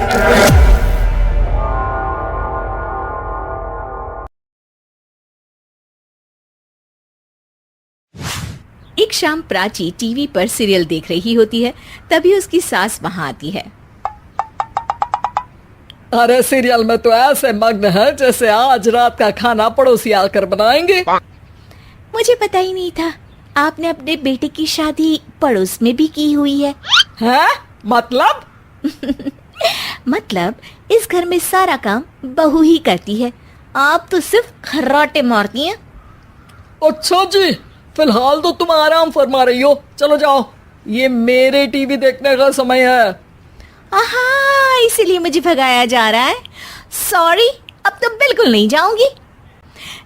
एक शाम प्राची टीवी पर सीरियल देख रही होती है। तभी उसकी सास वहां आती है। अरे सीरियल में तो ऐसे मग्न है जैसे आज रात का खाना पड़ोसी आकर बनाएंगे। मुझे पता ही नहीं था आपने अपने बेटे की शादी पड़ोस में भी की हुई है। हैं? मतलब? मतलब इस घर में सारा काम बहू ही करती है, आप तो सिर्फ खर्राटे मारती हैं। अच्छा जी, फिलहाल तो तुम आराम फरमा रही हो, चलो जाओ, ये मेरे टीवी देखने का समय है। आहा, इसीलिए मुझे भगाया जा रहा है। सॉरी, अब तो बिल्कुल नहीं जाऊंगी।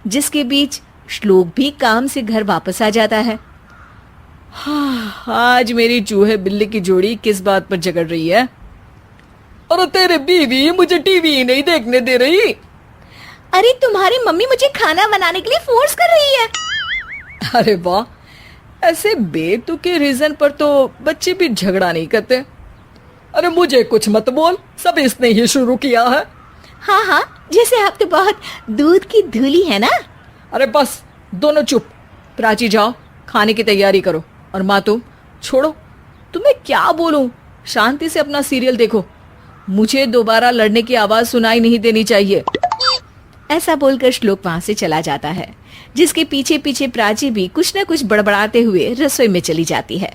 जिसके बीच श्लोक भी काम से घर वापस आ जाता है। आज मेरी चूहे बिल्ली की जोड़ी किस बात पर झगड़ रही है? अरे तेरे बीवी मुझे टीवी नहीं देखने दे रही। अरे तुम्हारी मम्मी मुझे खाना बनाने के लिए फोर्स कर रही है। अरे वाह, ऐसे बेतुके रीजन पर तो बच्चे भी झगड़ा नहीं करते। अरे मुझे कुछ मत बोल, सब इसने ही शुरू किया है। हाँ हाँ, जैसे आप तो बहुत दूध की धूली है ना। अरे बस दोनों चुप। प्राची जाओ, खाने की तैयारी करो। और माँ तुम छोड़ो, तुम्हें क्या बोलूं, शांति से अपना सीरियल देखो, मुझे दोबारा लड़ने की आवाज सुनाई नहीं देनी चाहिए। ऐसा बोलकर श्लोक वहां से चला जाता है, जिसके पीछे पीछे प्राची भी कुछ न कुछ बड़बड़ाते हुए रसोई में चली जाती है।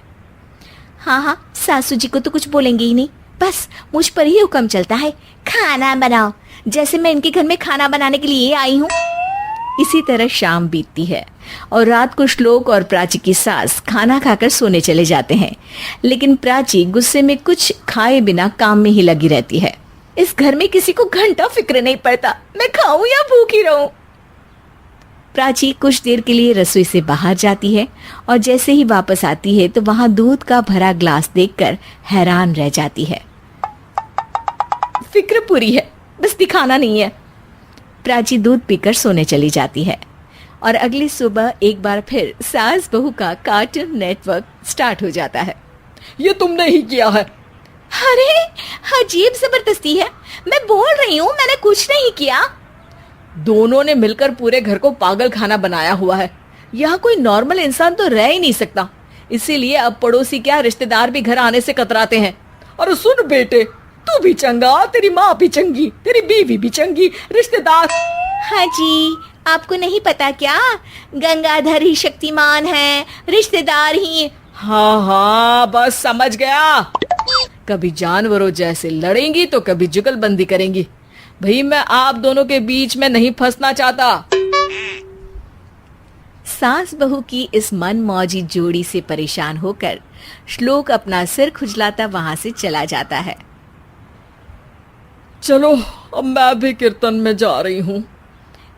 हाँ हाँ, सासू जी को तो कुछ बोलेंगे ही नहीं, बस मुझ पर ही हुक्म चलता है, खाना बनाओ, जैसे मैं इनके घर में खाना बनाने के लिए आई हूँ। इसी तरह शाम बीतती है और रात को श्लोक और प्राची की सास खाना खाकर सोने चले जाते हैं। लेकिन प्राची गुस्से में कुछ खाए बिना काम में ही लगी रहती है। इस घर में किसी को घंटा फिक्र नहीं पड़ता, मैं खाऊं या भूखी रहूं। प्राची कुछ देर के लिए रसोई से बाहर जाती है और जैसे ही वापस आती है तो वहां दूध का भरा ग्लास देखकर हैरान रह जाती है। फिक्र पूरी है, बस दिखाना नहीं है। प्राची दूध पीकर सोने चली जाती है और अगली सुबह एक बार फिर सास बहू का कार्टून नेटवर्क स्टार्ट हो जाता है। ये तुमने ही किया है। अरे अजीब जबरदस्ती है, मैं बोल रही हूँ मैंने कुछ नहीं किया। दोनों ने मिलकर पूरे घर को पागल खाना बनाया हुआ है। यहाँ कोई नॉर्मल इंसान तो रह ही नहीं सकता, इसीलिए अब पड़ोसी क्या रिश्तेदार भी घर आने से कतराते हैं। और सुन बेटे, तू भी चंगा, तेरी माँ भी चंगी, तेरी बीवी भी चंगी, रिश्तेदार। हाँ जी, आपको नहीं पता क्या, गंगाधर ही शक्तिमान है, रिश्तेदार ही। हाँ हाँ, बस समझ गया। कभी जानवरों जैसे लड़ेंगी तो कभी जुगलबंदी करेंगी। भाई मैं आप दोनों के बीच में नहीं फंसना चाहता। सास बहू की इस मनमौजी जोड़ी से परेशान होकर श्लोक अपना सिर खुजलाता वहां से चला जाता है। चलो अब मैं भी कीर्तन में जा रही हूँ।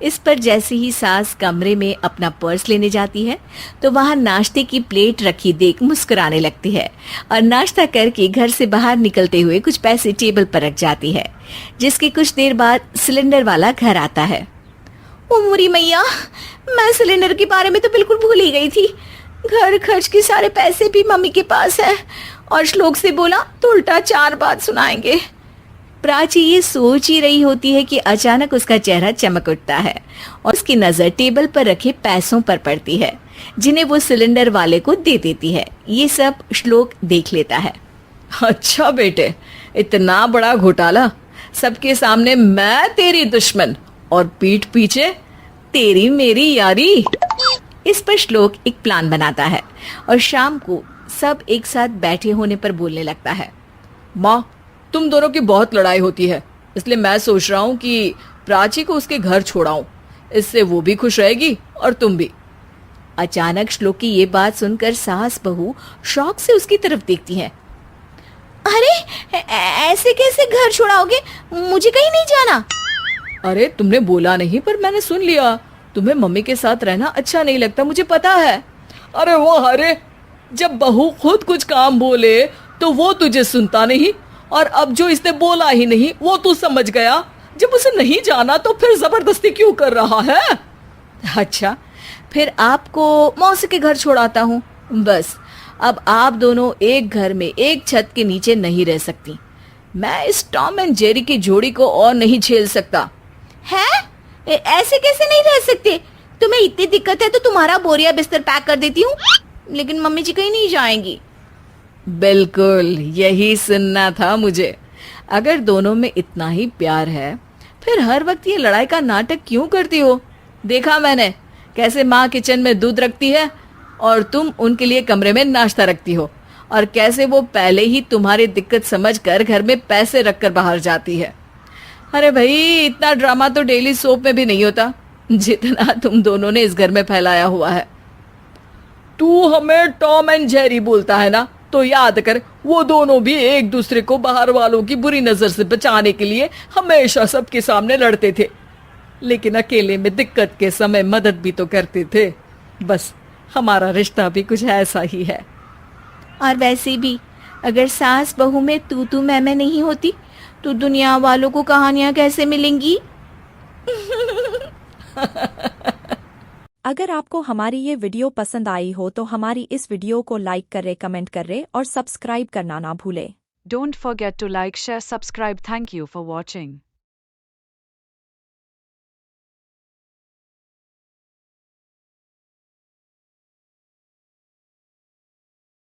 इस पर जैसे ही सास कमरे में अपना पर्स लेने जाती है तो वहां नाश्ते की प्लेट रखी देख मुस्कुराने लगती है और नाश्ता करके घर से बाहर निकलते हुए कुछ पैसे टेबल पर रख जाती है। जिसके कुछ देर बाद सिलेंडर वाला घर आता है। ओ मुरी मैया, मैं सिलेंडर के बारे में तो बिल्कुल भूल ही गई थी। घर खर्च के सारे पैसे भी मम्मी के पास है और श्लोक से बोला तो उल्टा 4 बात सुनाएंगे। प्राची ये सोच ही रही होती है कि अचानक उसका चेहरा चमक उठता है और उसकी नजर टेबल पर रखे पैसों पर पड़ती है, जिन्हें वो सिलेंडर वाले को दे देती है। ये सब श्लोक देख लेता है। अच्छा बेटे, इतना बड़ा घोटाला, सबके सामने मैं तेरी दुश्मन और पीठ पीछे तेरी मेरी यारी। इस पर श्लोक एक प्लान बनाता है और शाम को सब एक साथ बैठे होने पर बोलने लगता है। माँ, तुम दोनों की बहुत लड़ाई होती है, इसलिए मैं सोच रहा हूँ कि प्राची को उसके घर छोड़ाऊं, इससे वो भी खुश रहेगी और तुम भी। अचानक श्लोक की ये बात सुनकर सास बहू शौक से उसकी तरफ देखती हैं। अरे ऐसे कैसे घर छोड़ाओगे, मुझे कहीं नहीं जाना। अरे तुमने बोला नहीं पर मैंने सुन लिया, तुम्हें मम्मी के साथ रहना अच्छा नहीं लगता, मुझे पता है। अरे वो अरे, जब बहू खुद कुछ काम बोले तो वो तुझे सुनता नहीं, और अब जो इसने बोला ही नहीं वो तू समझ गया। जब उसे नहीं जाना तो फिर जबरदस्ती क्यों कर रहा है? अच्छा, फिर आपको मौसी के घर छोड़ाता हूँ। बस अब आप दोनों एक घर में एक छत के नीचे नहीं रह सकती। मैं इस टॉम एंड जेरी की जोड़ी को और नहीं झेल सकता। है? ऐसे कैसे नहीं रह सकते? तुम्हें इतनी दिक्कत है तो तुम्हारा बोरिया बिस्तर पैक कर देती हूँ, लेकिन मम्मी जी कहीं नहीं जाएंगी। बिल्कुल यही सुनना था मुझे। अगर दोनों में इतना ही प्यार है फिर हर वक्त ये लड़ाई का नाटक क्यों करती हो? देखा मैंने कैसे माँ किचन में दूध रखती है और तुम उनके लिए कमरे में नाश्ता रखती हो, और कैसे वो पहले ही तुम्हारी दिक्कत समझकर घर में पैसे रखकर बाहर जाती है। अरे भाई, इतना ड्रामा तो डेली सोप में भी नहीं होता जितना तुम दोनों ने इस घर में फैलाया हुआ है। तू हमें टॉम एंड जेरी बोलता है ना, तो याद कर वो दोनों भी एक दूसरे को बाहर वालों की बुरी नजर से बचाने के लिए हमेशा सबके सामने लड़ते थे, लेकिन अकेले में दिक्कत के समय मदद भी तो करते थे। बस हमारा रिश्ता भी कुछ ऐसा ही है। और वैसे भी अगर सास बहू में तू मैं नहीं होती तो दुनिया वालों को कहानियां कैसे मिलेंगी? अगर आपको हमारी ये वीडियो पसंद आई हो तो हमारी इस वीडियो को लाइक करें, कमेंट करें और सब्सक्राइब करना ना भूलें। Don't forget to like, share, subscribe. Thank you for watching.